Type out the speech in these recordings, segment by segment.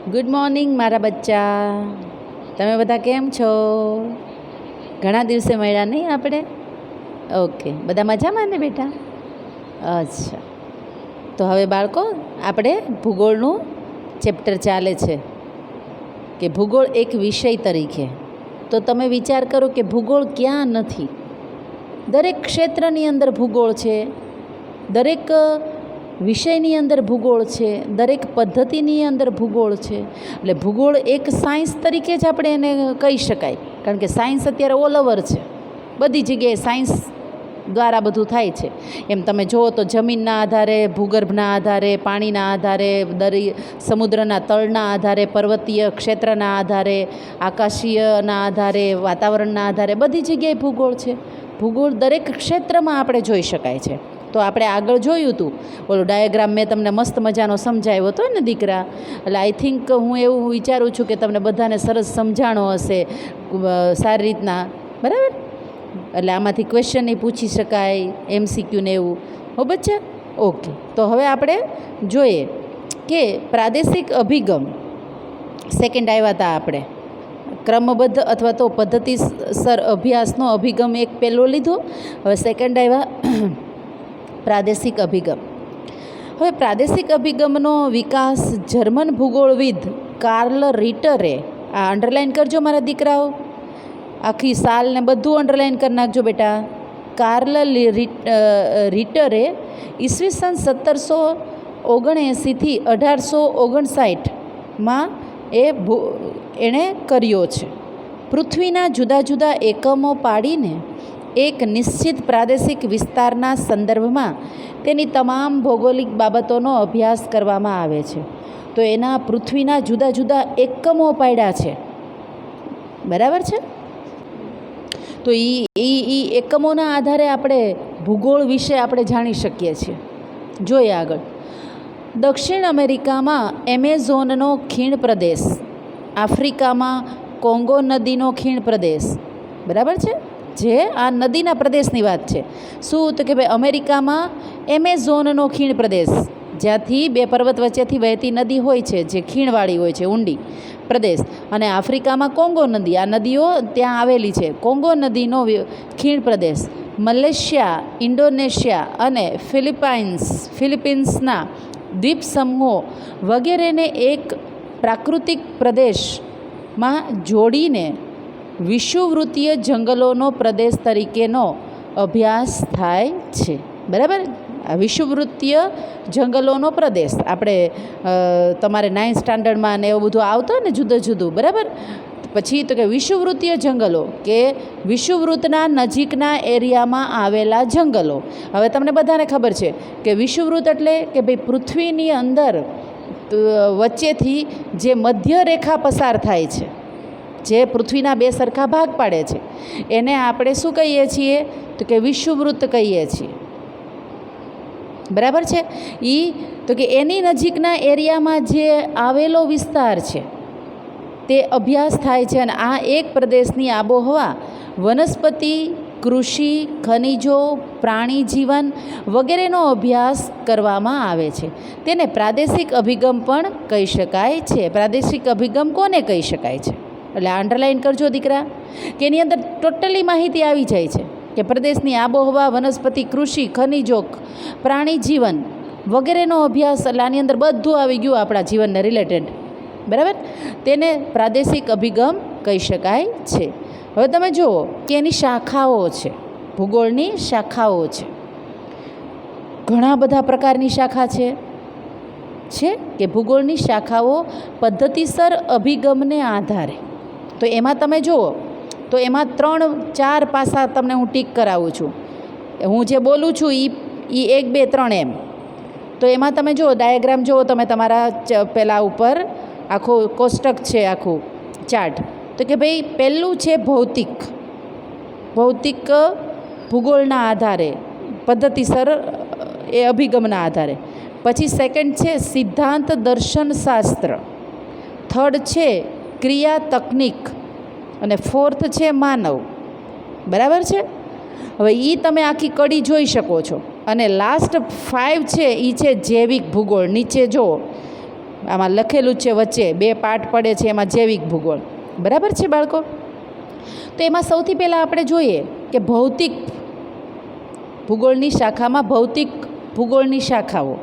Good morning મારા બચ્ચા. તમે બધા કેમ છો? ઘણા દિવસે મળ્યા નહીં આપણે? ઓકે, બધા મજામાં ને બેટા? અચ્છા, તો હવે બાળકો આપણે ભૂગોળનું ચેપ્ટર ચાલે છે કે ભૂગોળ એક વિષય તરીકે. તો તમે વિચાર કરો કે ભૂગોળ ક્યાં નથી. દરેક ક્ષેત્રની અંદર ભૂગોળ છે, દરેક વિષયની અંદર ભૂગોળ છે, દરેક પદ્ધતિની અંદર ભૂગોળ છે. એટલે ભૂગોળ એક સાયન્સ તરીકે જ આપણે એને કહી શકાય, કારણ કે સાયન્સ અત્યારે ઓલ ઓવર છે, બધી જગ્યાએ સાયન્સ દ્વારા બધું થાય છે. એમ તમે જુઓ તો જમીનના આધારે, ભૂગર્ભના આધારે, પાણીના આધારે, સમુદ્રના તળના આધારે, પર્વતીય ક્ષેત્રના આધારે, આકાશીયના આધારે, વાતાવરણના આધારે બધી જગ્યાએ ભૂગોળ છે. ભૂગોળ દરેક ક્ષેત્રમાં આપણે જોઈ શકાય છે. તો આપણે આગળ જોયું હતું, ઓલો ડાયાગ્રામ મેં તમને મસ્ત મજાનો સમજાવ્યો હતો ને દીકરા. એટલે આઈ થિંક હું એવું વિચારું છું કે તમને બધાને સરસ સમજાણો હશે સારી રીતના, બરાબર? એટલે આમાંથી ક્વેશ્ચન એ પૂછી શકાય, MCQ ને એવું. હો બચ્ચા? ઓકે, તો હવે આપણે જોઈએ કે પ્રાદેશિક અભિગમ સેકન્ડ આવ્યા હતા આપણે. ક્રમબદ્ધ અથવા તો પદ્ધતિસર અભ્યાસનો અભિગમ એક પહેલો લીધો, હવે સેકન્ડ આવ્યા પ્રાદેશિક અભિગમ. હવે પ્રાદેશિક અભિગમનો વિકાસ જર્મન ભૂગોળવિદ કાર્લ રિટરે, આ અંડરલાઇન કરજો મારા દીકરાઓ, આખી સાલ ને બધું અંડરલાઇન કરી નાખજો બેટા. કાર્લ રિટરે ઈસવીસન 1779થી 1859માં એણે કર્યો છે. પૃથ્વીના જુદા જુદા એકમો પાડીને એક નિશ્ચિત પ્રાદેશિક વિસ્તારના સંદર્ભમાં તેની તમામ ભૌગોલિક બાબતોનો અભ્યાસ કરવામાં આવે છે. તો એના પૃથ્વીના જુદા જુદા એકમો પાડ્યા છે, બરાબર છે? તો એ એકમોના આધારે આપણે ભૂગોળ વિશે આપણે જાણી શકીએ છીએ. જોઈએ આગળ. દક્ષિણ અમેરિકામાં એમેઝોનનો ખીણ પ્રદેશ, આફ્રિકામાં કોંગો નદીનો ખીણ પ્રદેશ, બરાબર છે? જે આ નદીના પ્રદેશની વાત છે. શું તો કે ભાઈ અમેરિકામાં એમેઝોનનો ખીણ પ્રદેશ, જ્યાંથી બે પર્વત વચ્ચેથી વહેતી નદી હોય છે, જે ખીણવાળી હોય છે, ઊંડી પ્રદેશ. અને આફ્રિકામાં કોંગો નદી, આ નદીઓ ત્યાં આવેલી છે. કોંગો નદીનો ખીણ પ્રદેશ. મલેશિયા, ઇન્ડોનેશિયા અને ફિલિપિન્સના દ્વીપ સમૂહો વગેરેને એક પ્રાકૃતિક પ્રદેશમાં જોડીને વિષુવવૃત્તીય જંગલોનો પ્રદેશ તરીકેનો અભ્યાસ થાય છે, બરાબર? આ વિષુવવૃત્તીય જંગલોનો પ્રદેશ આપણે તમારે 9th સ્ટાન્ડર્ડમાં ને એવું બધું આવતું હોય ને જુદું જુદું, બરાબર? પછી તો કે વિષુવવૃત્તીય જંગલો કે વિષુવવૃત્તના નજીકના એરિયામાં આવેલા જંગલો. હવે તમને બધાને ખબર છે કે વિષુવવૃત્ત એટલે કે ભાઈ પૃથ્વીની અંદર વચ્ચેથી જે મધ્ય રેખા પસાર થાય છે, જે પૃથ્વીના બે સરખા ભાગ પાડે છે, એને આપણે શું કહીએ છીએ? તો કે વિષુવવૃત્ત કહીએ છીએ, બરાબર છે? તો કે એની નજીકના એરિયામાં જે આવેલો વિસ્તાર છે તે અભ્યાસ થાય છે. અને આ એક પ્રદેશની આબોહવા, વનસ્પતિ, કૃષિ, ખનિજો, પ્રાણી જીવન વગેરેનો અભ્યાસ કરવામાં આવે છે. તેને પ્રાદેશિક અભિગમ પણ કહી શકાય છે. પ્રાદેશિક અભિગમ કોને કહી શકાય છે? એટલે અંડરલાઇન કરજો દીકરા, કે એની અંદર ટોટલી માહિતી આવી જાય છે કે પ્રદેશની આબોહવા, વનસ્પતિ, કૃષિ, ખનિજો, પ્રાણી જીવન વગેરેનો અભ્યાસ. એટલે આની અંદર બધું આવી ગયું આપણા જીવનને રિલેટેડ, બરાબર? તેને પ્રાદેશિક અભિગમ કહી શકાય છે. હવે તમે જુઓ કે એની શાખાઓ છે, ભૂગોળની શાખાઓ છે. ઘણા બધા પ્રકારની શાખા છે કે ભૂગોળની શાખાઓ પદ્ધતિસર અભિગમને આધારે. તો એમાં તમે જુઓ તો એમાં 3-4 પાસા તમને હું ટીક કરાવું છું. હું જે બોલું છું એ 1, 2, 3 એમ. તો એમાં તમે જુઓ, ડાયાગ્રામ જુઓ તમે તમારા પેલા ઉપર, આખું કોષ્ટક છે, આખું ચાર્ટ. તો કે ભાઈ પહેલું છે ભૌતિક ભૂગોળના આધારે, પદ્ધતિસર એ અભિગમના આધારે. પછી સેકન્ડ છે સિદ્ધાંત દર્શનશાસ્ત્ર. થર્ડ છે ક્રિયા તકનિક. અને ફોર્થ છે માનવ, બરાબર છે? હવે એ તમે આખી કડી જોઈ શકો છો. અને લાસ્ટ 5 છે એ છે જૈવિક ભૂગોળ. નીચે જુઓ આમાં લખેલું જ છે વચ્ચે 2 પાર્ટ પડે છે, એમાં જૈવિક ભૂગોળ. બરાબર છે બાળકો? તો એમાં સૌથી પહેલાં આપણે જોઈએ કે ભૌતિક ભૂગોળની શાખામાં ભૌતિક ભૂગોળની શાખાઓ.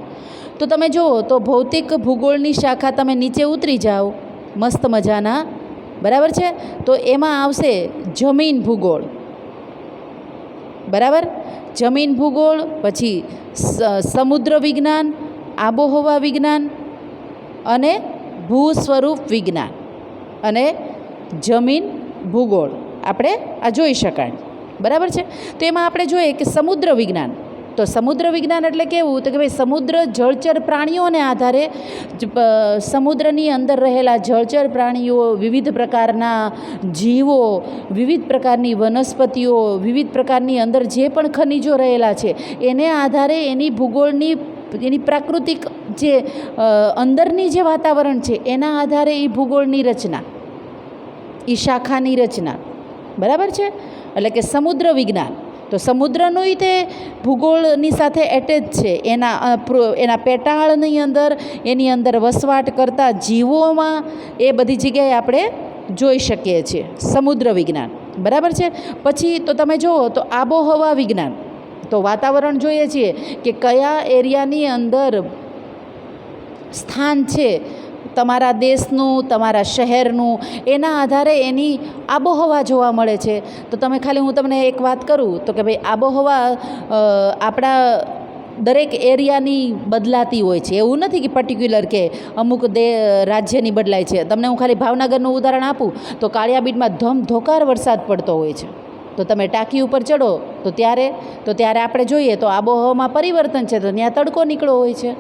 તો તમે જુઓ તો ભૌતિક ભૂગોળની શાખા તમે નીચે ઉતરી જાઓ મસ્ત મજાના, બરાબર છે? તો એમાં આવશે જમીન ભૂગોળ. બરાબર? જમીન ભૂગોળ, પછી સમુદ્ર વિજ્ઞાન, આબોહવા વિજ્ઞાન અને ભૂ સ્વરૂપ વિજ્ઞાન અને જમીન ભૂગોળ આપણે આ જોઈ શકાય. બરાબર છે? તો એમાં આપણે જોઈએ કે સમુદ્ર વિજ્ઞાન. તો સમુદ્ર વિજ્ઞાન એટલે કેવું? તો કે ભાઈ સમુદ્ર જળચર પ્રાણીઓને આધારે સમુદ્રની અંદર રહેલા જળચર પ્રાણીઓ, વિવિધ પ્રકારના જીવો, વિવિધ પ્રકારની વનસ્પતિઓ, વિવિધ પ્રકારની અંદર જે પણ ખનિજો રહેલા છે એને આધારે એની ભૂગોળની, એની પ્રાકૃતિક જે અંદરની જે વાતાવરણ છે એના આધારે એ ભૂગોળની રચના, એ શાખાની રચના. બરાબર છે? એટલે કે સમુદ્ર વિજ્ઞાન. તો સમુદ્રનું તે ભૂગોળની સાથે એટેચ છે. એના પેટાળની અંદર, એની અંદર વસવાટ કરતા જીવોમાં એ બધી જગ્યાએ આપણે જોઈ શકીએ છીએ સમુદ્ર વિજ્ઞાન. બરાબર છે? પછી તો તમે જુઓ તો આબોહવા વિજ્ઞાન. તો વાતાવરણ જોઈએ છીએ કે કયા એરિયાની અંદર સ્થાન છે તમારા દેશનું, તમારા શહેરનું, એના આધારે એની આબોહવા જોવા મળે છે. તો તમે ખાલી હું તમને એક વાત કરું તો કે ભાઈ આબોહવા આપણા દરેક એરિયાની બદલાતી હોય છે. એવું નથી કે પર્ટિક્યુલર કે અમુક રાજ્યની બદલાય છે. તમને હું ખાલી ભાવનગરનું ઉદાહરણ આપું તો કાળિયાબીડમાં ધમધોકાર વરસાદ પડતો હોય છે. તો તમે ટાંકી ઉપર ચડો તો ત્યારે આપણે જોઈએ તો આબોહવામાં પરિવર્તન છે, તો ત્યાં તડકો નીકળો હોય છે.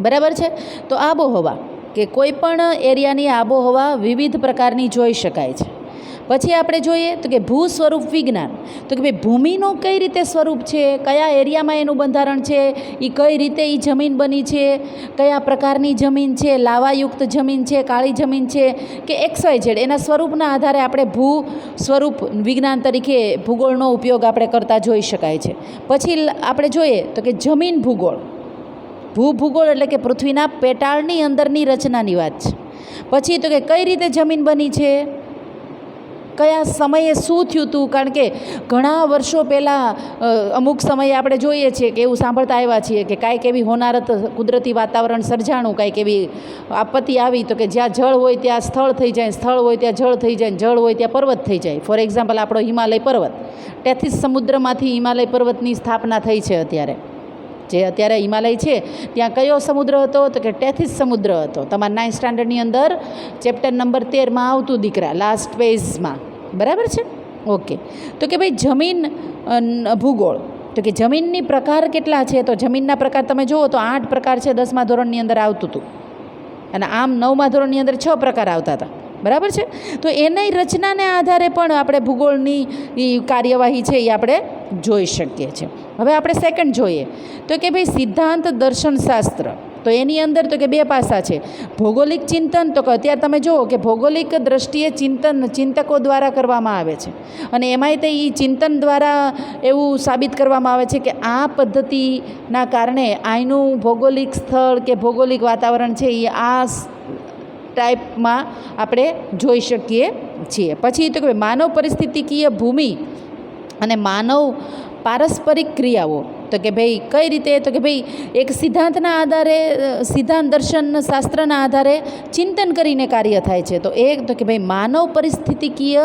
બરાબર છે? તો આબોહવા કે કોઈ પણ એરિયાની આબોહવા વિવિધ પ્રકારની જોઈ શકાય છે. પછી આપણે જોઈએ તો કે ભૂ સ્વરૂપ વિજ્ઞાન. તો કે ભાઈ ભૂમિનું કઈ રીતે સ્વરૂપ છે, કયા એરિયામાં એનું બંધારણ છે, એ કઈ રીતે એ જમીન બની છે, કયા પ્રકારની જમીન છે, લાવાયુક્ત જમીન છે, કાળી જમીન છે કે XYZ, એના સ્વરૂપના આધારે આપણે ભૂ સ્વરૂપ વિજ્ઞાન તરીકે ભૂગોળનો ઉપયોગ આપણે કરતા જોઈ શકાય છે. પછી આપણે જોઈએ તો કે જમીન ભૂગોળ. ભૂભૂગોળ એટલે કે પૃથ્વીના પેટાળની અંદરની રચનાની વાત છે. પછી તો કે કઈ રીતે જમીન બની છે, કયા સમયે શું થયું હતું. કારણ કે ઘણા વર્ષો પહેલાં અમુક સમયે આપણે જોઈએ છીએ કે એવું સાંભળતા આવ્યા છીએ કે કાંઈક એવી હોનારત, કુદરતી વાતાવરણ સર્જાણું, કાંઈક એવી આપત્તિ આવી તો કે જ્યાં જળ હોય ત્યાં સ્થળ થઈ જાય, સ્થળ હોય ત્યાં જળ થઈ જાય, જળ હોય ત્યાં પર્વત થઈ જાય. ફોર એક્ઝામ્પલ આપણો હિમાલય પર્વત, ટેથીસ સમુદ્રમાંથી હિમાલય પર્વતની સ્થાપના થઈ છે. જે અત્યારે હિમાલય છે ત્યાં કયો સમુદ્ર હતો? તો કે ટેથીસ સમુદ્ર હતો. તમારા 9th સ્ટાન્ડર્ડની અંદર ચેપ્ટર નંબર 13માં આવતું દીકરા, લાસ્ટ પેજમાં. બરાબર છે? ઓકે. તો કે ભાઈ જમીન ભૂગોળ. તો કે જમીનની પ્રકાર કેટલા છે? તો જમીનના પ્રકાર તમે જુઓ તો 8 પ્રકાર છે 10મા ધોરણની અંદર આવતું હતું, અને આમ 9મા ધોરણની અંદર 6 પ્રકાર આવતા હતા. બરાબર છે? તો એની રચનાને આધારે પણ આપણે ભૂગોળની કાર્યવાહી છે એ આપણે જોઈ શકીએ છીએ. હવે આપણે સેકન્ડ જોઈએ તો કે ભાઈ સિદ્ધાંત દર્શનશાસ્ત્ર. તો એની અંદર તો કે 2 પાસા છે. ભૌગોલિક ચિંતન, તો કે અત્યારે તમે જુઓ કે ભૌગોલિક દ્રષ્ટિએ ચિંતકો દ્વારા કરવામાં આવે છે, અને એમાંય તે એ ચિંતન દ્વારા એવું સાબિત કરવામાં આવે છે કે આ પદ્ધતિના કારણે અહીંનું ભૌગોલિક સ્થળ કે ભૌગોલિક વાતાવરણ છે એ આ ટાઈપમાં આપણે જોઈ શકીએ છીએ. પછી તો કે માનવ પરિસ્થિતિકીય ભૂમિ અને માનવ પારસ્પરિક ક્રિયાઓ. તો કે ભાઈ કઈ રીતે? તો કે ભાઈ એક સિદ્ધાંતના આધારે, સિદ્ધાંત દર્શન શાસ્ત્રના આધારે ચિંતન કરીને કાર્ય થાય છે. તો કે ભાઈ માનવ પરિસ્થિતિકીય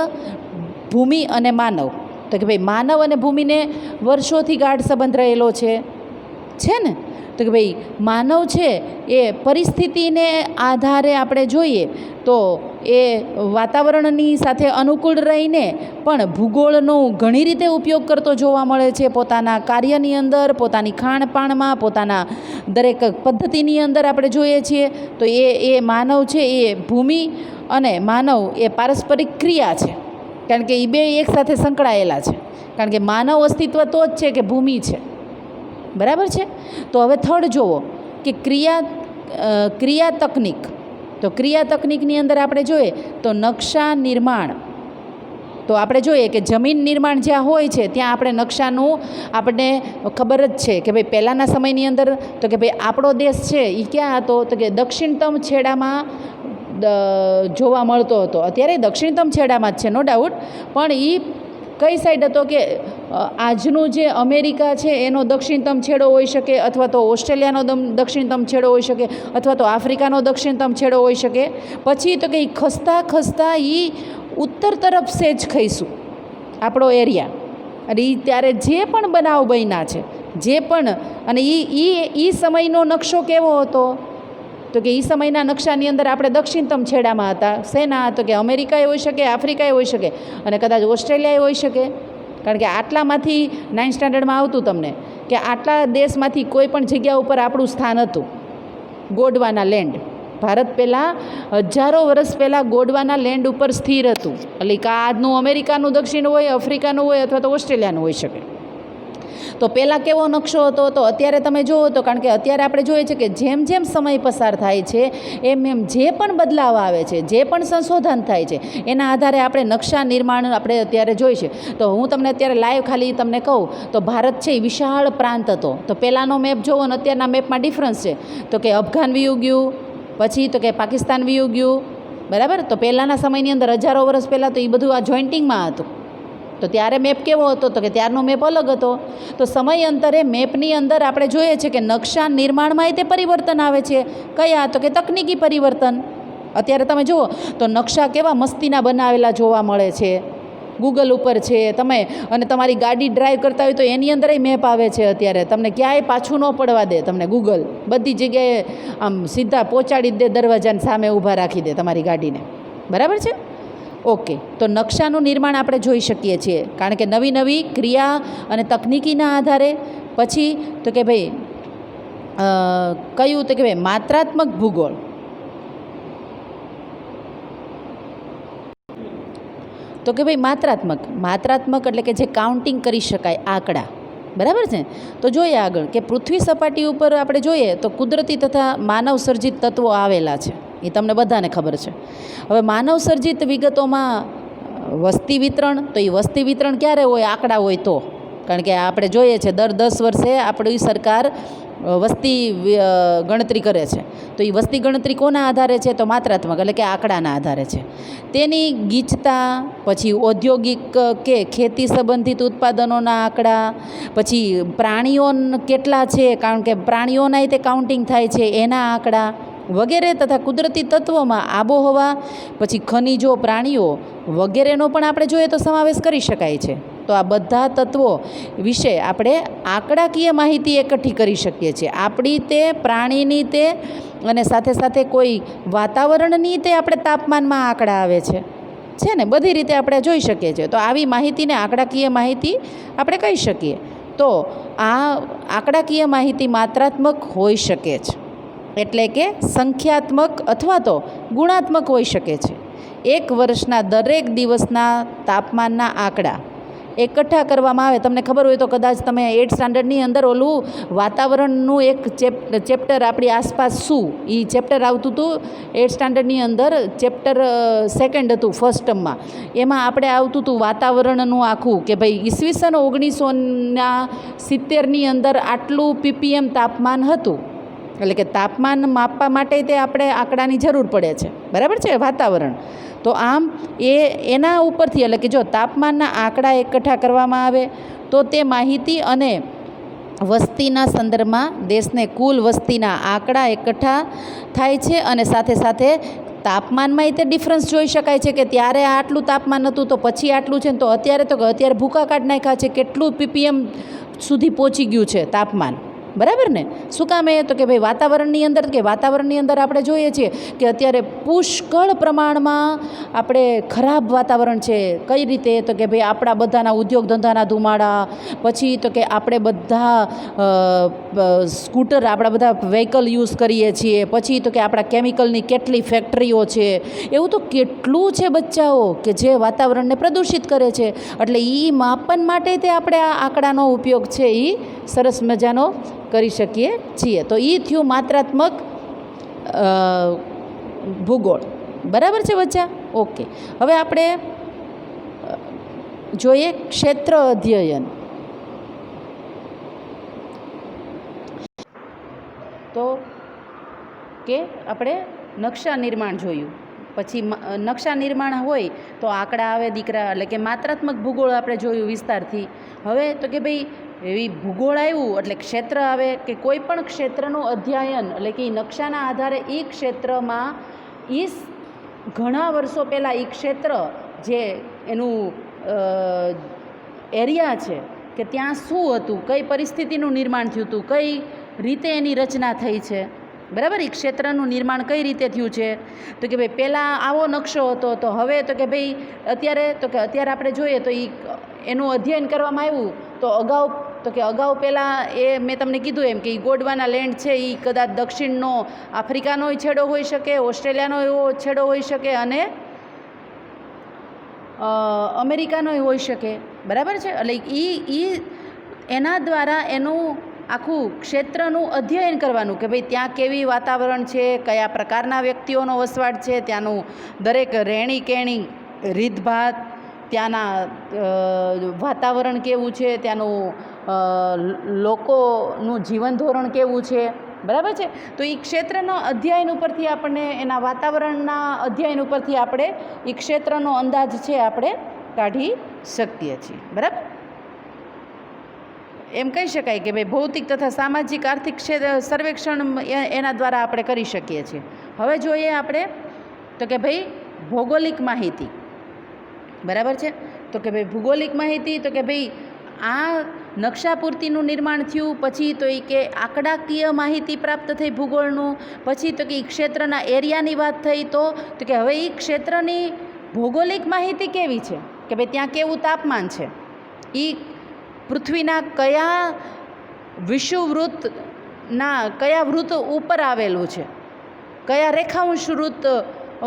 ભૂમિ અને માનવ. તો કે ભાઈ માનવ અને ભૂમિને વર્ષોથી ગાઢ સંબંધ રહેલો છે ને? તો કે ભાઈ માનવ છે એ પરિસ્થિતિને આધારે આપણે જોઈએ તો એ વાતાવરણની સાથે અનુકૂળ રહીને પણ ભૂગોળનો ઘણી રીતે ઉપયોગ કરતો જોવા મળે છે. પોતાના કાર્યની અંદર, પોતાની ખાણપાણમાં, પોતાના દરેક પદ્ધતિની અંદર આપણે જોઈએ છીએ. તો એ માનવ છે એ ભૂમિ અને માનવ એ પારસ્પરિક ક્રિયા છે, કારણ કે એ બે એકસાથે સંકળાયેલા છે. કારણ કે માનવ અસ્તિત્વ તો જ છે કે ભૂમિ છે. બરાબર છે? તો હવે થર્ડ જુઓ કે ક્રિયા તકનિક. તો ક્રિયા તકનિકની અંદર આપણે જોઈએ તો નકશા નિર્માણ, તો આપણે જોઈએ કે જમીન નિર્માણ જ્યાં હોય છે ત્યાં આપણે નકશાનું આપણને ખબર જ છે કે ભાઈ પહેલાંના સમયની અંદર તો કે ભાઈ આપણો દેશ છે એ ક્યાં હતો તો કે દક્ષિણતમ છેડામાં જોવા મળતો હતો. અત્યારે દક્ષિણતમ છેડામાં જ છે નો ડાઉટ, પણ એ કઈ સાઈડ હતો કે આજનું જે અમેરિકા છે એનો દક્ષિણતમ છેડો હોઈ શકે, અથવા તો ઓસ્ટ્રેલિયાનો દક્ષિણતમ છેડો હોઈ શકે, અથવા તો આફ્રિકાનો દક્ષિણતમ છેડો હોઈ શકે. પછી તો કે ખસતા ખસતા એ ઉત્તર તરફ સેજ ખઈશું આપણો એરિયા. અને એ ત્યારે જે પણ બનાવ બન્યા છે, જે પણ, અને એ સમયનો નકશો કેવો હતો તો કે એ સમયના નકશાની અંદર આપણે દક્ષિણતમ છેડામાં હતા. શેના? તો કે અમેરિકાએ હોઈ શકે, આફ્રિકાએ હોઈ શકે, અને કદાચ ઓસ્ટ્રેલિયાએ હોઈ શકે. કારણ કે આટલામાંથી 9th સ્ટાન્ડર્ડમાં આવતું તમને કે આટલા દેશમાંથી કોઈ પણ જગ્યા ઉપર આપણું સ્થાન હતું. ગોંડવાના લેન્ડ, ભારત પહેલાં હજારો વર્ષ પહેલાં ગોંડવાના લેન્ડ ઉપર સ્થિર હતું. એટલે કાં આજનું અમેરિકાનું દક્ષિણ હોય, આફ્રિકાનું હોય, અથવા તો ઓસ્ટ્રેલિયાનું હોઈ શકે. તો પહેલાં કેવો નકશો હતો તો અત્યારે તમે જુઓ તો, કારણ કે અત્યારે આપણે જોઈએ છે કે જેમ જેમ સમય પસાર થાય છે એમ એમ જે પણ બદલાવ આવે છે, જે પણ સંશોધન થાય છે, એના આધારે આપણે નકશા નિર્માણ આપણે અત્યારે જોઈ છે. તો હું તમને અત્યારે લાઈવ ખાલી તમને કહું તો ભારત છે એ વિશાળ પ્રાંત હતો. તો પહેલાંનો મેપ જોવો ને અત્યારના મેપમાં ડિફરન્સ છે. તો કે અફઘાન વયું ગયું, પછી તો કે પાકિસ્તાન વયું ગયું, બરાબર. તો પહેલાંના સમયની અંદર હજારો વર્ષ પહેલાં તો એ બધું આ જોઈન્ટિંગમાં હતું. તો ત્યારે મેપ કેવો હતો તો કે ત્યારનો મેપ અલગ હતો. તો સમયાંતરે મેપની અંદર આપણે જોઈએ છે કે નકશા નિર્માણમાંય તે પરિવર્તન આવે છે. કયા? તો કે તકનિકી પરિવર્તન. અત્યારે તમે જુઓ તો નકશા કેવા મસ્તીના બનાવેલા જોવા મળે છે. ગૂગલ ઉપર છે તમે, અને તમારી ગાડી ડ્રાઈવ કરતા હોય તો એની અંદરય મેપ આવે છે. અત્યારે તમને ક્યાંય પાછું ન પડવા દે, તમને ગૂગલ બધી જગ્યાએ આમ સીધા પહોંચાડી દે, દરવાજાની સામે ઊભા રાખી દે તમારી ગાડીને, બરાબર છે. ઓકે, તો નકશાનું નિર્માણ આપણે જોઈ શકીએ છીએ, કારણ કે નવી નવી ક્રિયા અને તકનિકીના આધારે. પછી તો કે ભાઈ કયું તો કે ભાઈ માત્રાત્મક ભૂગોળ. તો કે ભાઈ માત્રાત્મક એટલે કે જે કાઉન્ટિંગ કરી શકાય આંકડા, બરાબર છે. તો જોઈએ આગળ કે પૃથ્વી સપાટી ઉપર આપણે જોઈએ તો કુદરતી તથા માનવ સર્જિત તત્વો આવેલા છે. એ તમને બધાને ખબર છે. હવે માનવ સર્જિત વિગતોમાં વસ્તી વિતરણ, તો એ વસ્તી વિતરણ ક્યારે હોય? આંકડા હોય તો. કારણ કે આપણે જોઈએ છે દર 10 વર્ષે આપણી સરકાર વસ્તી ગણતરી કરે છે. તો એ વસ્તી ગણતરી કોના આધારે છે? તો માત્રાત્મક એટલે કે આંકડાના આધારે છે. તેની ગીચતા, પછી ઔદ્યોગિક કે ખેતી સંબંધિત ઉત્પાદનોના આંકડા, પછી પ્રાણીઓ કેટલા છે, કારણ કે પ્રાણીઓના તે કાઉન્ટિંગ થાય છે, એના આંકડા વગેરે, તથા કુદરતી તત્વોમાં આબોહવા, પછી ખનિજો, પ્રાણીઓ વગેરેનો પણ આપણે જોઈએ તો સમાવેશ કરી શકાય છે. તો આ બધા તત્વો વિશે આપણે આંકડાકીય માહિતી એકઠી કરી શકીએ છીએ. આપણી તે, પ્રાણીની તે, અને સાથે સાથે કોઈ વાતાવરણની તે આપણે તાપમાનમાં આંકડા આવે છે ને, બધી રીતે આપણે જોઈ શકીએ છીએ. તો આવી માહિતીને આંકડાકીય માહિતી આપણે કહી શકીએ. તો આ આંકડાકીય માહિતી માત્રાત્મક હોઈ શકે છે, એટલે કે સંખ્યાત્મક અથવા તો ગુણાત્મક હોઈ શકે છે. એક વર્ષના દરેક દિવસના તાપમાનના આંકડા એકઠા કરવામાં આવે. તમને ખબર હોય તો કદાચ તમે 8th સ્ટાન્ડર્ડની અંદર ઓલું વાતાવરણનું એક ચેપ્ટર આપણી આસપાસ શું, એ ચેપ્ટર આવતું હતું 8th સ્ટાન્ડર્ડની અંદર. ચેપ્ટર 2nd હતું ફર્સ્ટ ટર્મમાં. એમાં આપણે આવતું હતું વાતાવરણનું આખું, કે ભાઈ ઈસવીસન 1970ની અંદર આટલું ppm તાપમાન હતું. એટલે કે તાપમાન માપવા માટે તે આપણે આંકડાની જરૂર પડે છે, બરાબર છે, વાતાવરણ. તો આમ એના ઉપરથી, એટલે કે જો તાપમાનના આંકડા એકઠા કરવામાં આવે તો તે માહિતી અને વસ્તીના સંદર્ભમાં દેશને કુલ વસ્તીના આંકડા એકઠા થાય છે. અને સાથે સાથે તાપમાનમાં તે ડિફરન્સ જોઈ શકાય છે કે ત્યારે આટલું તાપમાન હતું તો પછી આટલું છે ને, તો અત્યારે ભૂકા કાઢી નાખ્યા છે, કેટલું ppm સુધી પહોંચી ગયું છે તાપમાન, બરાબર ને. શું કામ? એ તો કે ભાઈ વાતાવરણની અંદર આપણે જોઈએ છીએ કે અત્યારે પુષ્કળ પ્રમાણમાં આપણે ખરાબ વાતાવરણ છે. કઈ રીતે? તો કે ભાઈ આપણા બધાના ઉદ્યોગ ધંધાના ધુમાડા, પછી તો કે આપણે બધા સ્કૂટર, આપણા બધા વ્હીકલ યુઝ કરીએ છીએ, પછી તો કે આપણા કેમિકલની કેટલી ફેક્ટરીઓ છે. એવું તો કેટલું છે બચ્ચાઓ કે જે વાતાવરણને પ્રદૂષિત કરે છે. એટલે એ માપન માટે તે આપણે આ આંકડાનો ઉપયોગ છે એ સરસ મજાનો કરી શકીએ છીએ. તો એ થયું માત્રાત્મક ભૂગોળ, બરાબર છે બચ્ચા? ઓકે, હવે આપણે જોઈએ ક્ષેત્ર અધ્યયન. તો કે આપણે નકશા નિર્માણ જોયું, પછી નકશા નિર્માણ હોય તો આંકડા આવે દીકરા, એટલે કે માત્રાત્મક ભૂગોળ આપણે જોયું વિસ્તારથી. હવે તો કે ભાઈ એવી ભૂગોળ આવ્યું એટલે ક્ષેત્ર આવે કે કોઈ પણ ક્ષેત્રનું અધ્યયન, એટલે કે નકશાના આધારે એ ક્ષેત્રમાં ઘણા વર્ષો પહેલાં એ ક્ષેત્ર જે એનું એરિયા છે કે ત્યાં શું હતું, કઈ પરિસ્થિતિનું નિર્માણ થયું હતું, કઈ રીતે એની રચના થઈ છે, બરાબર. એ ક્ષેત્રનું નિર્માણ કઈ રીતે થયું છે, તો કે ભાઈ પહેલાં આવો નકશો હતો, તો હવે તો કે ભાઈ અત્યારે આપણે જોઈએ તો એનું અધ્યયન કરવામાં આવ્યું તો અગાઉ પહેલાં એ મેં તમને કીધું એમ કે એ ગોંડવાના લેન્ડ છે એ કદાચ દક્ષિણનો આફ્રિકાનો છેડો હોઈ શકે, ઓસ્ટ્રેલિયાનો એવો છેડો હોઈ શકે અને અમેરિકાનો હોઈ શકે, બરાબર છે. એટલે એના દ્વારા એનું આખું ક્ષેત્રનું અધ્યયન કરવાનું કે ભાઈ ત્યાં કેવી વાતાવરણ છે, કયા પ્રકારના વ્યક્તિઓનો વસવાટ છે, ત્યાંનું દરેક રહેણી કહેણી રીતભાત, ત્યાંના વાતાવરણ કેવું છે, ત્યાંનું લોકોનું જીવન ધોરણ કેવું છે, બરાબર છે. તો એ ક્ષેત્રના અધ્યયન ઉપરથી આપણને એના વાતાવરણના અધ્યયન ઉપરથી આપણે એ ક્ષેત્રનો અંદાજ છે આપણે કાઢી શકીએ છીએ, બરાબર. એમ કહી શકાય કે ભાઈ ભૌતિક તથા સામાજિક આર્થિક સર્વેક્ષણ એના દ્વારા આપણે કરી શકીએ છીએ. હવે જોઈએ આપણે તો કે ભાઈ ભૌગોલિક માહિતી, બરાબર છે. તો કે ભાઈ ભૂગોલિક માહિતી, તો કે ભાઈ આ નકશા પૂર્તિનું નિર્માણ થયું, પછી તો એ કે આંકડાકીય માહિતી પ્રાપ્ત થઈ ભૂગોળનું, પછી તો કે એ ક્ષેત્રના એરિયાની વાત થઈ, તો કે હવે એ ક્ષેત્રની ભૌગોલિક માહિતી કેવી છે કે ભાઈ ત્યાં કેવું તાપમાન છે, એ પૃથ્વીના કયા વિષુવવૃત્તના કયા વૃત્ત ઉપર આવેલું છે, કયા રેખાંશ વૃત્ત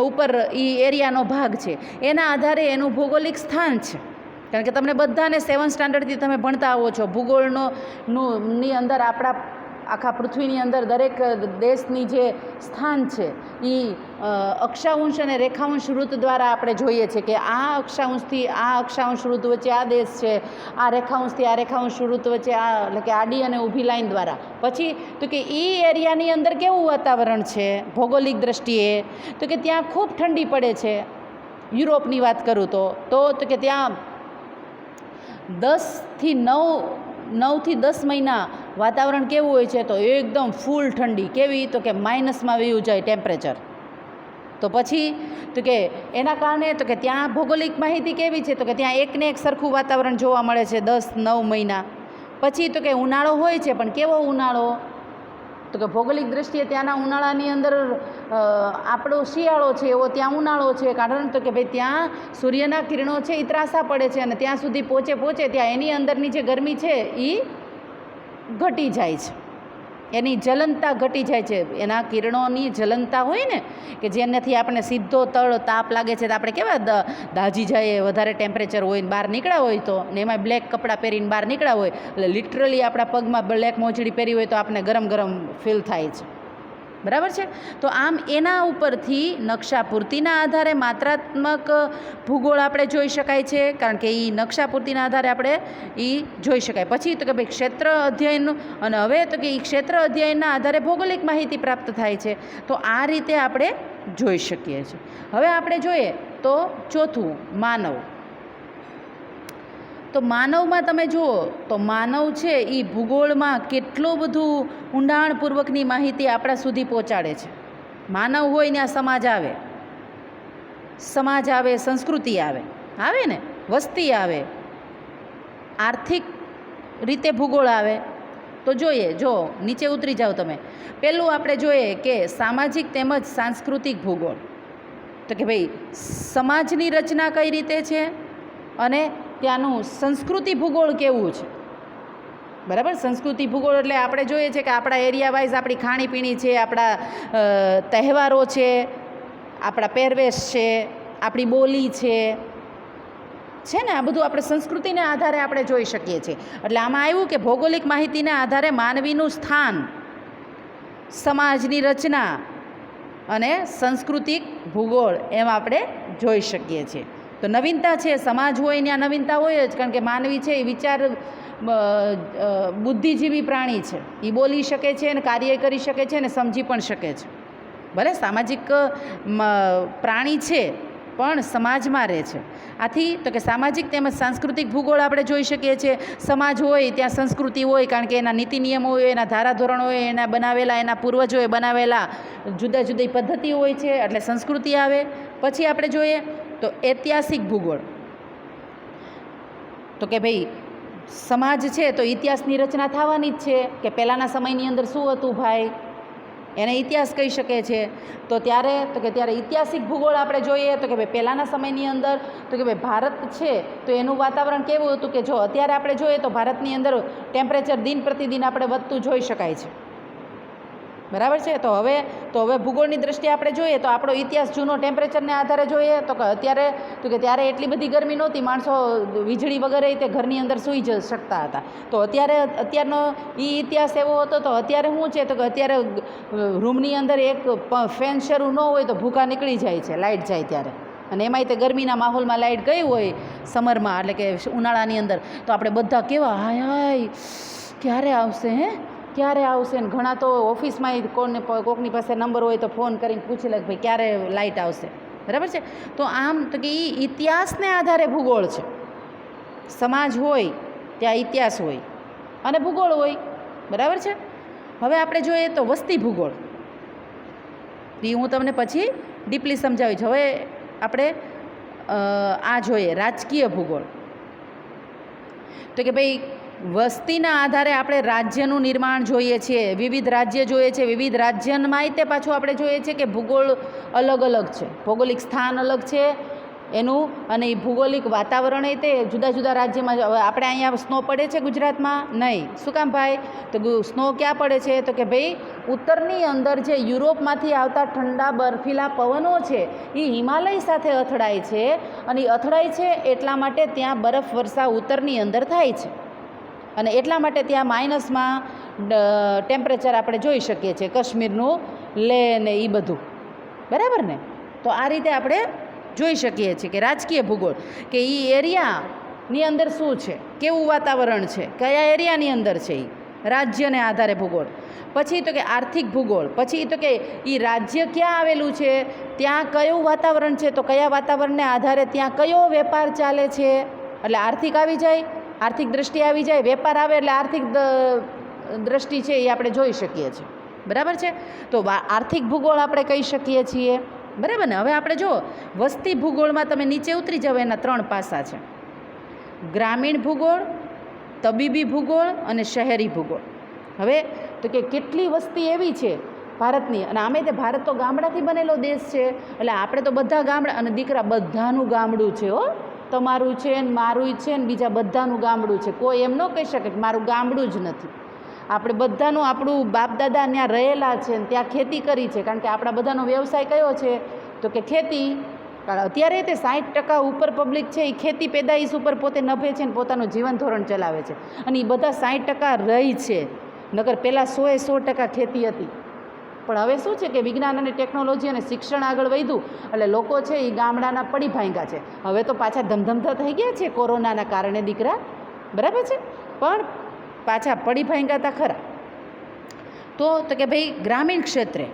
ઉપર એ એરિયાનો ભાગ છે, એના આધારે એનું ભૌગોલિક સ્થાન છે. કારણ કે તમને બધાને 7th સ્ટાન્ડર્ડથી તમે ભણતા આવો છો ભૂગોળની અંદર આપણા આખા પૃથ્વીની અંદર દરેક દેશની જે સ્થાન છે એ અક્ષાંશ અને રેખાંશ વૃત્ત દ્વારા આપણે જોઈએ છીએ કે આ અક્ષાંશથી આ અક્ષાંશ વૃત્ત વચ્ચે આ દેશ છે, આ રેખાંશથી આ રેખાંશ વૃત્ત વચ્ચે આ, એટલે કે આડી અને ઊભી લાઈન દ્વારા. પછી તો કે એ એરિયાની અંદર કેવું વાતાવરણ છે ભૌગોલિક દ્રષ્ટિએ, તો કે ત્યાં ખૂબ ઠંડી પડે છે. યુરોપની વાત કરું તો કે ત્યાં 9થી 10 મહિના વાતાવરણ કેવું હોય છે, તો એકદમ ફૂલ ઠંડી, કેવી તો કે માઇનસમાં વયું જાય ટેમ્પરેચર. તો પછી તો કે એના કારણે તો કે ત્યાં ભૌગોલિક માહિતી કેવી છે, તો કે ત્યાં એકને એક સરખું વાતાવરણ જોવા મળે છે 10-9 મહિના. પછી તો કે ઉનાળો હોય છે, પણ કેવો ઉનાળો, તો કે ભૌગોલિક દ્રષ્ટિએ ત્યાંના ઉનાળાની અંદર આપણો શિયાળો છે એવો ત્યાં ઉનાળો છે. કારણ તો કે ભાઈ ત્યાં સૂર્યના કિરણો છે એ ત્રાસા પડે છે અને ત્યાં સુધી પહોંચે ત્યાં એની અંદરની જે ગરમી છે એ ઘટી જાય છે, એની જલનતા ઘટી જાય છે. એના કિરણોની જલનતા હોય ને કે જેનાથી આપણે સીધો તાપ લાગે છે, તો આપણે કેવા દાઝી જાય, વધારે ટેમ્પરેચર હોય ને બહાર નીકળ્યા હોય તો, ને એમાં બ્લેક કપડાં પહેરીને બહાર નીકળ્યા હોય એટલે લિટરલી આપણા પગમાં બ્લેક મોજડી પહેરી હોય તો આપણે ગરમ ફીલ થાય છે, બરાબર છે. તો આમ એના ઉપરથી નકશા પૂર્તિના આધારે માત્રાત્મક ભૂગોળ આપણે જોઈ શકાય છે, કારણ કે એ નકશા પૂર્તિના આધારે આપણે એ જોઈ શકાય. પછી તો કે ભાઈ ક્ષેત્ર અધ્યયન, અને હવે તો કે એ ક્ષેત્ર અધ્યયનના આધારે ભૌગોલિક માહિતી પ્રાપ્ત થાય છે. તો આ રીતે આપણે જોઈ શકીએ છીએ. હવે આપણે જોઈએ તો ચોથું માનવ. તો માનવમાં તમે જુઓ તો માનવ છે એ ભૂગોળમાં કેટલું બધું ઊંડાણપૂર્વકની માહિતી આપણા સુધી પહોંચાડે છે. માનવ હોય ને આ સમાજ આવે, સંસ્કૃતિ આવે ને, વસ્તી આવે, આર્થિક રીતે ભૂગોળ આવે. તો જોઈએ, જો નીચે ઉતરી જાઓ તમે, પહેલું આપણે જોઈએ કે સામાજિક તેમજ સાંસ્કૃતિક ભૂગોળ. તો કે ભાઈ સમાજની રચના કઈ રીતે છે અને ત્યાંનું સંસ્કૃતિ ભૂગોળ કેવું છે, બરાબર. સંસ્કૃતિ ભૂગોળ એટલે આપણે જોઈએ છે કે આપણા એરિયા વાઇઝ આપણી ખાણીપીણી છે, આપણા તહેવારો છે, આપણા પહેરવેશ છે, આપણી બોલી છે ને, આ બધું આપણે સંસ્કૃતિને આધારે આપણે જોઈ શકીએ છીએ. એટલે આમાં આવ્યું કે ભૌગોલિક માહિતીના આધારે માનવીનું સ્થાન, સમાજની રચના અને સાંસ્કૃતિક ભૂગોળ એમ આપણે જોઈ શકીએ છીએ. તો નવીનતા છે, સમાજ હોય ત્યાં નવીનતા હોય જ, કારણ કે માનવી છે એ વિચાર બુદ્ધિજીવી પ્રાણી છે. એ બોલી શકે છે અને કાર્ય કરી શકે છે અને સમજી પણ શકે છે. ભલે સામાજિક પ્રાણી છે પણ સમાજમાં રહે છે. આથી તો કે સામાજિક તેમજ સાંસ્કૃતિક ભૂગોળ આપણે જોઈ શકીએ છીએ. સમાજ હોય ત્યાં સંસ્કૃતિ હોય, કારણ કે એના નીતિ નિયમો હોય, એના ધારાધોરણો હોય, એના બનાવેલા, એના પૂર્વજોએ બનાવેલા જુદા જુદી પદ્ધતિ હોય છે, એટલે સંસ્કૃતિ આવે. પછી આપણે જોઈએ તો ઐતિહાસિક ભૂગોળ. તો કે ભાઈ સમાજ છે તો ઇતિહાસની રચના થવાની જ છે, કે પહેલાંના સમયની અંદર શું હતું ભાઈ, એને ઇતિહાસ કહી શકે છે. તો ત્યારે ઐતિહાસિક ભૂગોળ આપણે જોઈએ તો કે ભાઈ પહેલાંના સમયની અંદર તો કે ભાઈ ભારત છે તો એનું વાતાવરણ કેવું હતું, કે જો અત્યારે આપણે જોઈએ તો ભારતની અંદર ટેમ્પરેચર દિન પ્રતિદિન આપણે વધતું જોઈ શકાય છે. બરાબર છે. તો હવે ભૂગોળની દ્રષ્ટિએ આપણે જોઈએ તો આપણો ઇતિહાસ જૂનો ટેમ્પરેચરને આધારે જોઈએ તો કે અત્યારે તો કે ત્યારે એટલી બધી ગરમી નહોતી, માણસો વીજળી વગેરે તે ઘરની અંદર સૂઈ જ શકતા હતા. તો અત્યારનો એ ઇતિહાસ એવો હતો. તો અત્યારે શું છે તો કે અત્યારે રૂમની અંદર એક ફેન શરૂ ન હોય તો ભૂખા નીકળી જાય છે લાઇટ જાય ત્યારે, અને એમાંય તે ગરમીના માહોલમાં લાઇટ ગઈ હોય સમરમાં, એટલે કે ઉનાળાની અંદર, તો આપણે બધા કેવા હાય હાય ક્યારે આવશે ક્યારે આવશે. ને ઘણા તો ઓફિસમાં કોકની પાસે નંબર હોય તો ફોન કરીને પૂછી લે ભાઈ ક્યારે લાઇટ આવશે. બરાબર છે. તો આમ તો કે એ ઇતિહાસને આધારે ભૂગોળ છે. સમાજ હોય ત્યાં ઇતિહાસ હોય અને ભૂગોળ હોય. બરાબર છે. હવે આપણે જોઈએ તો વસ્તી ભૂગોળ. એ હું તમને પછી ડીપલી સમજાવીશ. હવે આપણે આ જોઈએ રાજકીય ભૂગોળ. તો કે ભાઈ વસ્તીના આધારે આપણે રાજ્યનું નિર્માણ જોઈએ છીએ, વિવિધ રાજ્ય જોઈએ છે. વિવિધ રાજ્યમાંય તે પાછું આપણે જોઈએ છીએ કે ભૂગોળ અલગ અલગ છે, ભૌગોલિક સ્થાન અલગ છે એનું, અને એ ભૌગોલિક વાતાવરણ તે જુદા જુદા રાજ્યમાં. હવે આપણે અહીંયા સ્નો પડે છે ગુજરાતમાં નહીં. શું કામ ભાઈ? તો સ્નો ક્યાં પડે છે તો કે ભાઈ ઉત્તરની અંદર જે યુરોપમાંથી આવતા ઠંડા બર્ફીલા પવનો છે એ હિમાલય સાથે અથડાય છે, અને એ અથડાય છે એટલા માટે ત્યાં બરફ વર્ષા ઉત્તરની અંદર થાય છે, અને એટલા માટે ત્યાં માઇનસમાં ટેમ્પરેચર આપણે જોઈ શકીએ છીએ, કાશ્મીરનું લેહ ને એ બધું. બરાબર ને? તો આ રીતે આપણે જોઈ શકીએ છીએ કે રાજકીય ભૂગોળ, કે એ એરિયાની અંદર શું છે, કેવું વાતાવરણ છે, કયા એરિયાની અંદર છે, એ રાજ્યને આધારે ભૂગોળ. પછી તો કે આર્થિક ભૂગોળ. પછી તો કે એ રાજ્ય ક્યાં આવેલું છે, ત્યાં કયું વાતાવરણ છે, તો કયા વાતાવરણને આધારે ત્યાં કયો વેપાર ચાલે છે, એટલે આર્થિક આવી જાય, આર્થિક દ્રષ્ટિ આવી જાય. વેપાર આવે એટલે આર્થિક દ્રષ્ટિ છે એ આપણે જોઈ શકીએ છીએ. બરાબર છે. તો આર્થિક ભૂગોળ આપણે કહી શકીએ છીએ. બરાબર ને? હવે આપણે જો વસ્તી ભૂગોળમાં તમે નીચે ઉતરી જાવ, એના 3 પાસા છે: ગ્રામીણ ભૂગોળ, તબીબી ભૂગોળ અને શહેરી ભૂગોળ. હવે તો કે કેટલી વસ્તી એવી છે ભારતની, અને આમે તે ભારત તો ગામડાથી બનેલો દેશ છે, એટલે આપણે તો બધા ગામડા, અને દીકરા બધાનું ગામડું છે હો, તમારું છે ને મારું છે ને બીજા બધાનું ગામડું છે. કોઈ એમ ન કહી શકે કે મારું ગામડું જ નથી. આપણે બધાનું, આપણું બાપ દાદા ત્યાં રહેલા છે ને ત્યાં ખેતી કરી છે, કારણ કે આપણા બધાનો વ્યવસાય કયો છે તો કે ખેતી. કારણ અત્યારે તે 60% ઉપર પબ્લિક છે એ ખેતી પેદાઈશ ઉપર પોતે નભે છે ને પોતાનું જીવન ધોરણ ચલાવે છે, અને એ બધા 60% રહી છે. નગર પહેલાં 100% ખેતી હતી. પણ હવે શું છે કે વિજ્ઞાન અને ટેકનોલોજી અને શિક્ષણ આગળ વધ્યું એટલે લોકો છે એ ગામડાના પડી ભાંગ્યા છે. હવે તો પાછા ધમધમતા થઈ ગયા છે કોરોનાના કારણે દીકરા. બરાબર છે. પણ પાછા પડી ભાંગ્યા હતા ખરા. તો કે ભાઈ ગ્રામીણ ક્ષેત્રે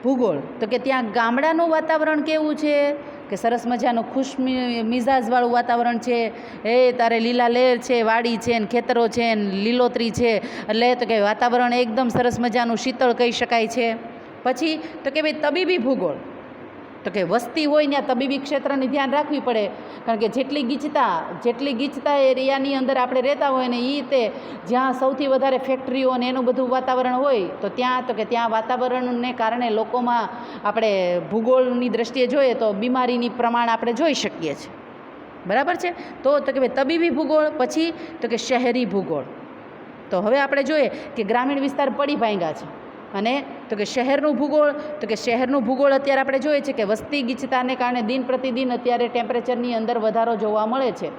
ભૂગોળ, તો કે ત્યાં ગામડાનું વાતાવરણ કેવું છે, કે સરસ મજાનું ખુશ મિજાજવાળું વાતાવરણ છે. તારે લીલા લહેર છે, વાડી છે ને ખેતરો છે ને લીલોતરી છે, એટલે તો કે વાતાવરણ એકદમ સરસ મજાનું શીતળ કહી શકાય છે. પછી તો કે ભાઈ તબીબી ભૂગોળ. તો કે વસ્તી હોય ત્યાં તબીબી ક્ષેત્રની ધ્યાન રાખવી પડે, કારણ કે જેટલી ગીચતા એરિયાની અંદર આપણે રહેતા હોય ને એ તે જ્યાં સૌથી વધારે ફેક્ટરીઓ અને એનું બધું વાતાવરણ હોય તો ત્યાં વાતાવરણને કારણે લોકોમાં આપણે ભૂગોળની દ્રષ્ટિએ જોઈએ તો બીમારીની પ્રમાણ આપણે જોઈ શકીએ છીએ. બરાબર છે. તો કે ભાઈ તબીબી ભૂગોળ. પછી તો કે શહેરી ભૂગોળ. તો હવે આપણે જોઈએ કે ગ્રામીણ વિસ્તાર પડી ભાંગ્યા છે, અને તો કે શહેરનું ભૂગોળ. તો કે શહેરનું ભૂગોળ અત્યારે આપણે જોઈએ છે કે વસ્તી ગીચતાને કારણે દિન પ્રતિદિન અત્યારે ટેમ્પરેચરની અંદર વધારો જોવા મળે છે,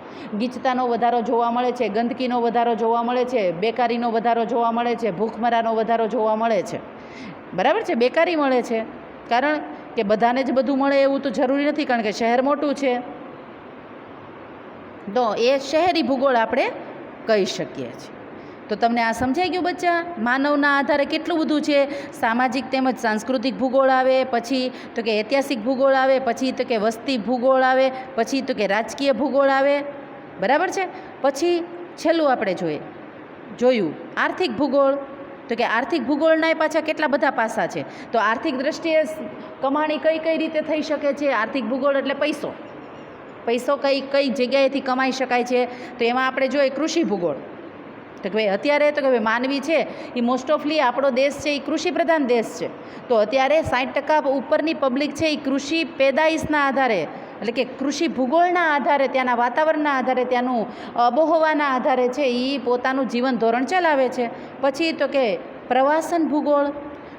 ગીચતાનો વધારો જોવા મળે છે, ગંદકીનો વધારો જોવા મળે છે, બેકારીનો વધારો જોવા મળે છે, ભૂખમરાનો વધારો જોવા મળે છે. બરાબર છે. બેકારી મળે છે, કારણ કે બધાને જ બધું મળે એવું તો જરૂરી નથી, કારણ કે શહેર મોટું છે. તો એ શહેરી ભૂગોળ આપણે કહી શકીએ છીએ. તો તમને આ સમજાઈ ગયું બચ્ચા? માનવના આધારે કેટલું બધું છે. સામાજિક તેમજ સાંસ્કૃતિક ભૂગોળ આવે, પછી તો કે ઐતિહાસિક ભૂગોળ આવે, પછી તો કે વસ્તી ભૂગોળ આવે, પછી તો કે રાજકીય ભૂગોળ આવે. બરાબર છે. પછી છેલ્લું આપણે જોયું આર્થિક ભૂગોળ. તો કે આર્થિક ભૂગોળના પાછા કેટલા બધા પાસા છે. તો આર્થિક દ્રષ્ટિએ કમાણી કઈ કઈ રીતે થઈ શકે છે. આર્થિક ભૂગોળ એટલે પૈસો કઈ જગ્યાએથી કમાઈ શકાય છે. તો એમાં આપણે જોઈએ કૃષિ ભૂગોળ. તો કે ભાઈ અત્યારે તો કે ભાઈ માનવી છે એ મોસ્ટ ઓફલી આપણો દેશ છે એ કૃષિ પ્રધાન દેશ છે. તો અત્યારે 60% ઉપરની પબ્લિક છે એ કૃષિ પેદાઈશના આધારે, એટલે કે કૃષિ ભૂગોળના આધારે, ત્યાંના વાતાવરણના આધારે, ત્યાંનું આબોહવાના આધારે છે એ પોતાનું જીવન ધોરણ ચલાવે છે. પછી તો કે પ્રવાસન ભૂગોળ.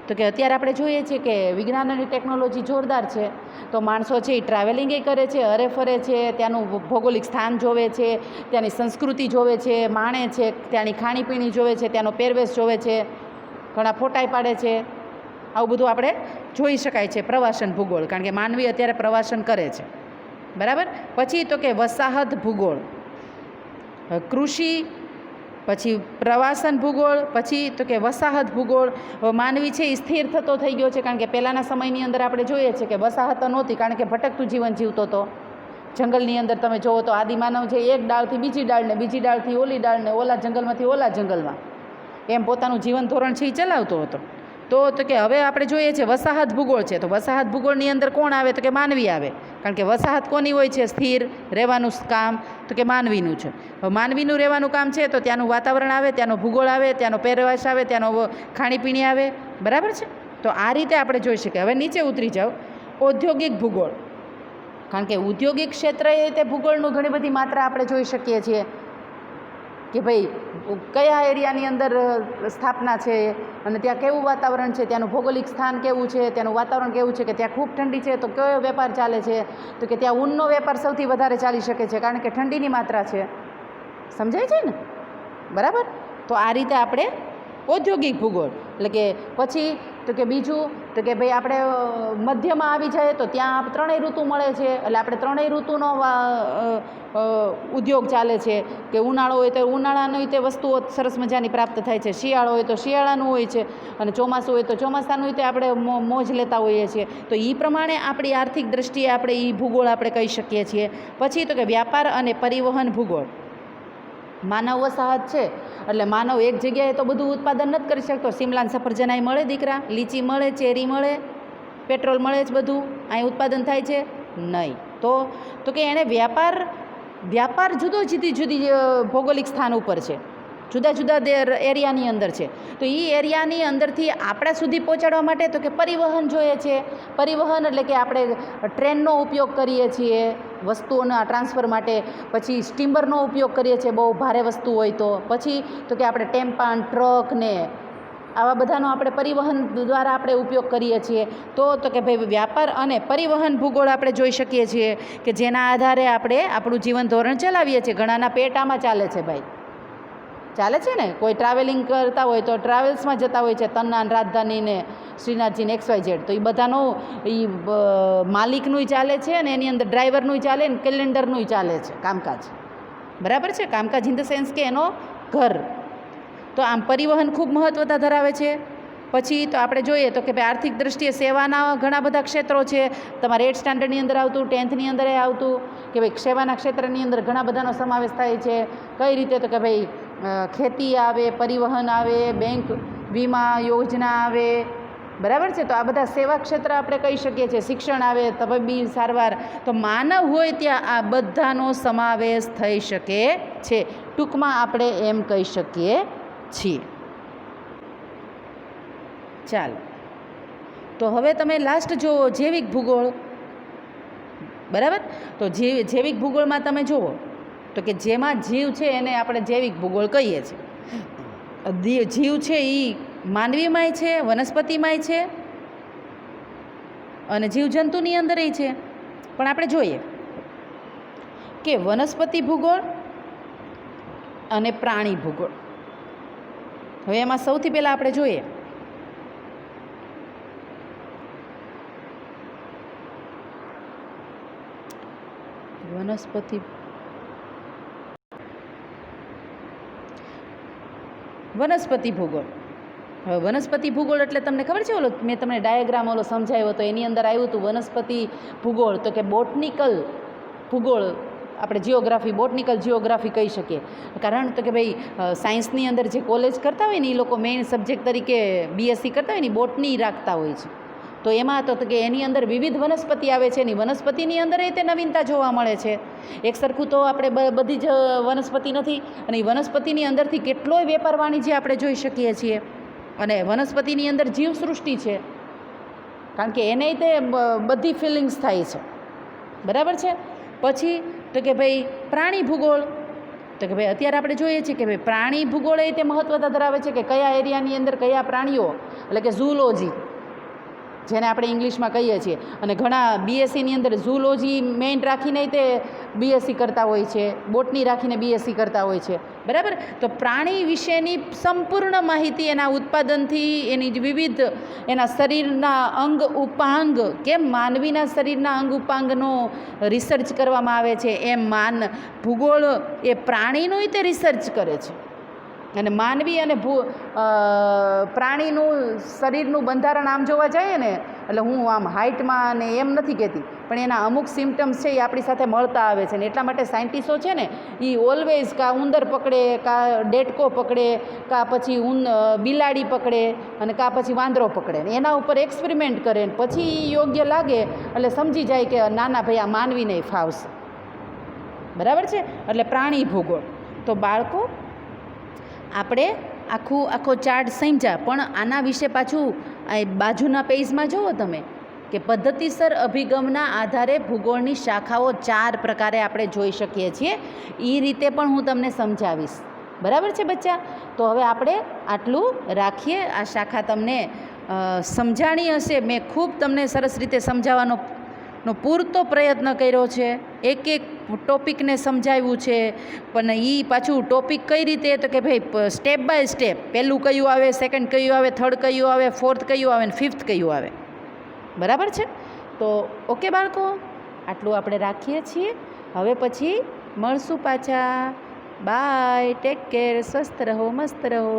તો કે અત્યારે આપણે જોઈએ છીએ કે વિજ્ઞાન અને ટેકનોલોજી જોરદાર છે. તો માણસો છે એ ટ્રાવેલિંગ કરે છે, હરે ફરે છે, ત્યાંનું ભૌગોલિક સ્થાન જોવે છે, ત્યાંની સંસ્કૃતિ જોવે છે, માણે છે, ત્યાંની ખાણીપીણી જોવે છે, ત્યાંનો પહેરવેશ જોવે છે, ઘણા ફોટાય પાડે છે. આવું બધું આપણે જોઈ શકાય છે પ્રવાસન ભૂગોળ, કારણ કે માનવી અત્યારે પ્રવાસન કરે છે. બરાબર. પછી તો કે વસાહત ભૂગોળ, કૃષિ, પછી પ્રવાસન ભૂગોળ, પછી તો કે વસાહત ભૂગોળ. માનવી છે એ સ્થિર થતો થઈ ગયો છે, કારણ કે પહેલાંના સમયની અંદર આપણે જોઈએ છીએ કે વસાહતો નહોતી, કારણ કે ભટકતું જીવન જીવતો હતો. જંગલની અંદર તમે જુઓ તો આદિમાનવ છે એક ડાળથી બીજી ડાળ ને બીજી ડાળથી ઓલી ડાળ ને ઓલા જંગલમાંથી ઓલા જંગલમાં એમ પોતાનું જીવન ધોરણ છે એ ચલાવતો હતો. તો કે હવે આપણે જોઈએ છીએ વસાહત ભૂગોળ છે. તો વસાહત ભૂગોળની અંદર કોણ આવે? તો કે માનવી આવે, કારણ કે વસાહત કોની હોય છે? સ્થિર રહેવાનું કામ તો કે માનવીનું છે. હવે માનવીનું રહેવાનું કામ છે તો ત્યાંનું વાતાવરણ આવે, ત્યાંનો ભૂગોળ આવે, ત્યાંનો પહેરવેશ આવે, ત્યાંનો ખાણીપીણી આવે. બરાબર છે. તો આ રીતે આપણે જોઈ શકીએ. હવે નીચે ઉતરી જાઓ, ઔદ્યોગિક ભૂગોળ. કારણ કે ઔદ્યોગિક ક્ષેત્રએ તે ભૂગોળનું ઘણી બધી માત્રા આપણે જોઈ શકીએ છીએ કે ભાઈ કયા એરિયાની અંદર સ્થાપના છે અને ત્યાં કેવું વાતાવરણ છે, ત્યાંનું ભૌગોલિક સ્થાન કેવું છે, ત્યાંનું વાતાવરણ કેવું છે, કે ત્યાં ખૂબ ઠંડી છે તો કયો વેપાર ચાલે છે. તો કે ત્યાં ઊનનો વેપાર સૌથી વધારે ચાલી શકે છે, કારણ કે ઠંડીની માત્રા છે. સમજાય છે ને? બરાબર. તો આ રીતે આપણે ઔદ્યોગિક ભૂગોળ. એટલે કે પછી તો કે બીજું તો કે ભાઈ આપણે મધ્યમાં આવી જાય તો ત્યાં ત્રણેય ઋતુ મળે છે, એટલે આપણે ત્રણેય ઋતુનો ઉદ્યોગ ચાલે છે. કે ઉનાળો હોય તો ઉનાળાની તે વસ્તુઓ સરસ મજાની પ્રાપ્ત થાય છે, શિયાળો હોય તો શિયાળાનું હોય છે, અને ચોમાસું હોય તો ચોમાસાનું તે આપણે મોજ લેતા હોઈએ છીએ. તો એ પ્રમાણે આપણી આર્થિક દ્રષ્ટિએ આપણે એ ભૂગોળ આપણે કહી શકીએ છીએ. પછી તો કે વ્યાપાર અને પરિવહન ભૂગોળ. માનવ વસાહત છે એટલે માનવ એક જગ્યાએ તો બધું ઉત્પાદન નથી કરી શકતો. સિમલાન સફરજનાઈ મળે દીકરા, લીચી મળે, ચેરી મળે, પેટ્રોલ મળે જ બધું અહીં ઉત્પાદન થાય છે નહીં. તો કે એણે વ્યાપાર જુદી જુદી ભૌગોલિક સ્થાન ઉપર છે, જુદા જુદા એરિયાની અંદર છે. તો એ એરિયાની અંદરથી આપણા સુધી પહોંચાડવા માટે તો કે પરિવહન જોઈએ છે. પરિવહન એટલે કે આપણે ટ્રેનનો ઉપયોગ કરીએ છીએ વસ્તુઓના ટ્રાન્સફર માટે, પછી સ્ટીમરનો ઉપયોગ કરીએ છીએ બહુ ભારે વસ્તુ હોય તો, પછી તો કે આપણે ટેમ્પાન, ટ્રક ને આવા બધાનો આપણે પરિવહન દ્વારા આપણે ઉપયોગ કરીએ છીએ. તો કે ભાઈ વ્યાપાર અને પરિવહન ભૂગોળ આપણે જોઈ શકીએ છીએ કે જેના આધારે આપણે આપણું જીવન ધોરણ ચલાવીએ છીએ. ઘણાના પેટ આમાં ચાલે છે ભાઈ, ચાલે છે ને. કોઈ ટ્રાવેલિંગ કરતા હોય તો ટ્રાવેલ્સમાં જતા હોય છે, તન્નાન, રાજધાની ને શ્રીનાથજીને XYZ. તો એ બધાનું એ માલિકનું ચાલે છે અને એની અંદર ડ્રાઈવરનું ચાલે ને કેલેન્ડરનું ચાલે છે કામકાજ. બરાબર છે. કામકાજ ઇન ધ સેન્સ કે એનો ઘર. તો આમ પરિવહન ખૂબ મહત્ત્વતા ધરાવે છે. પછી તો આપણે જોઈએ તો કે ભાઈ આર્થિક દ્રષ્ટિએ સેવાના ઘણા બધા ક્ષેત્રો છે. તમારે 8th સ્ટાન્ડર્ડની અંદર આવતું, 10thની અંદર આવતું કે ભાઈ સેવાના ક્ષેત્રની અંદર ઘણા બધાનો સમાવેશ થાય છે. કઈ રીતે? તો કે ભાઈ ખેતી આવે, પરિવહન આવે, બેંક વીમા યોજના આવે. બરાબર છે. તો આ બધા સેવા ક્ષેત્ર આપણે કહી શકીએ છીએ. શિક્ષણ આવે, તબીબી સારવાર. તો માનવ હોય ત્યાં આ બધાનો સમાવેશ થઈ શકે છે. ટૂંકમાં આપણે એમ કહી શકીએ છીએ. ચાલો, તો હવે તમે લાસ્ટ જુઓ જૈવિક ભૂગોળ. બરાબર. તો જૈવિક ભૂગોળમાં તમે જુઓ તો કે જેમાં જીવ છે એને આપણે જૈવિક ભૂગોળ કહીએ છીએ. જીવ છે એ માનવીમાંય છે, વનસ્પતિમાંય છે અને જીવજંતુની અંદરય છે. પણ આપણે જોઈએ કે વનસ્પતિ ભૂગોળ અને પ્રાણી ભૂગોળ. હવે એમાં સૌથી પહેલાં આપણે જોઈએ વનસ્પતિ વનસ્પતિ ભૂગોળ. હવે વનસ્પતિ ભૂગોળ એટલે તમને ખબર છે, ઓલો મેં તમને ડાયાગ્રામ ઓલો સમજાવ્યો હતો, એની અંદર આવ્યું હતું વનસ્પતિ ભૂગોળ, તો કે બોટનિકલ ભૂગોળ આપણે જિયોગ્રાફી, બોટનિકલ જિયોગ્રાફી કહી શકીએ. કારણ તો કે ભાઈ સાયન્સની અંદર જે કોલેજ કરતા હોય ને એ લોકો મેઇન સબ્જેક્ટ તરીકે બીએસસી કરતા હોય ને બોટની રાખતા હોય છે. તો એમાં તો કે એની અંદર વિવિધ વનસ્પતિ આવે છે, એની વનસ્પતિની અંદર એ તે નવીનતા જોવા મળે છે. એક સરખું તો આપણે બધી જ વનસ્પતિ નથી, અને એ વનસ્પતિની અંદરથી કેટલોય વેપાર વાણિજ્ય આપણે જોઈ શકીએ છીએ. અને વનસ્પતિની અંદર જીવસૃષ્ટિ છે, કારણ કે એને તે બધી ફિલિંગ્સ થાય છે, બરાબર છે. પછી તો કે ભાઈ પ્રાણી ભૂગોળ, તો કે ભાઈ અત્યારે આપણે જોઈએ છીએ કે ભાઈ પ્રાણી ભૂગોળ એ તે મહત્ત્વતા ધરાવે છે કે કયા એરિયાની અંદર કયા પ્રાણીઓ, એટલે કે ઝૂલોજી જેને આપણે ઇંગ્લિશમાં કહીએ છીએ. અને ઘણા બીએસસીની અંદર ઝૂલોજી મેઇન રાખીને તે બીએસસી કરતા હોય છે, બોટની રાખીને બીએસસી કરતા હોય છે, બરાબર. તો પ્રાણી વિશેની સંપૂર્ણ માહિતી એના ઉત્પાદનથી, એની વિવિધ એના શરીરના અંગ ઉપાંગ, કેમ માનવીના શરીરના અંગ ઉપાંગનો રિસર્ચ કરવામાં આવે છે, એમ ભૂગોળ એ પ્રાણીનું તે રિસર્ચ કરે છે. અને માનવી અને પ્રાણીનું શરીરનું બંધારણ આમ જોવા જઈએ ને, એટલે હું આમ હાઇટમાં અને એમ નથી કહેતી, પણ એના અમુક સિમ્ટમ્સ છે એ આપણી સાથે મળતા આવે છે. ને એટલા માટે સાયન્ટિસ્ટો છે ને એ ઓલવેઝ કાં ઉંદર પકડે, કાં ડેટકો પકડે, કાં પછી બિલાડી પકડે, અને કાં પછી વાંદરો પકડે, ને એના ઉપર એક્સપેરિમેન્ટ કરે, ને પછી યોગ્ય લાગે એટલે સમજી જાય કે નાના ભાઈ આ માનવીને ફાવશે, બરાબર છે. એટલે પ્રાણી ભૂગોળ. તો બાળકો આપણે આખો ચાર્ટ સમજ્યા, પણ આના વિશે પાછું બાજુના પેજમાં જુઓ તમે કે પદ્ધતિસર અભિગમના આધારે ભૂગોળની શાખાઓ 4 પ્રકારે આપણે જોઈ શકીએ છીએ. એ રીતે પણ હું તમને સમજાવીશ, બરાબર છે બચ્ચા. તો હવે આપણે આટલું રાખીએ. આ શાખા તમને સમજાણી હશે. મેં ખૂબ તમને સરસ રીતે સમજાવવાનો પૂરતો પ્રયત્ન કર્યો છે, એક ટોપિકને સમજાવ્યું છે. પણ એ પાછું ટોપિક કઈ રીતે, તો કે ભાઈ સ્ટેપ બાય સ્ટેપ, પહેલું કયું આવે, સેકન્ડ કયું આવે, થર્ડ કયું આવે, ફોર્થ કયું આવે, ને ફિફ્થ કયું આવે, બરાબર છે. તો ઓકે બાળકો, આટલું આપણે રાખીએ છીએ. હવે પછી મળશું પાછા. બાય, ટેક કેર, સ્વસ્થ રહો, મસ્ત રહો.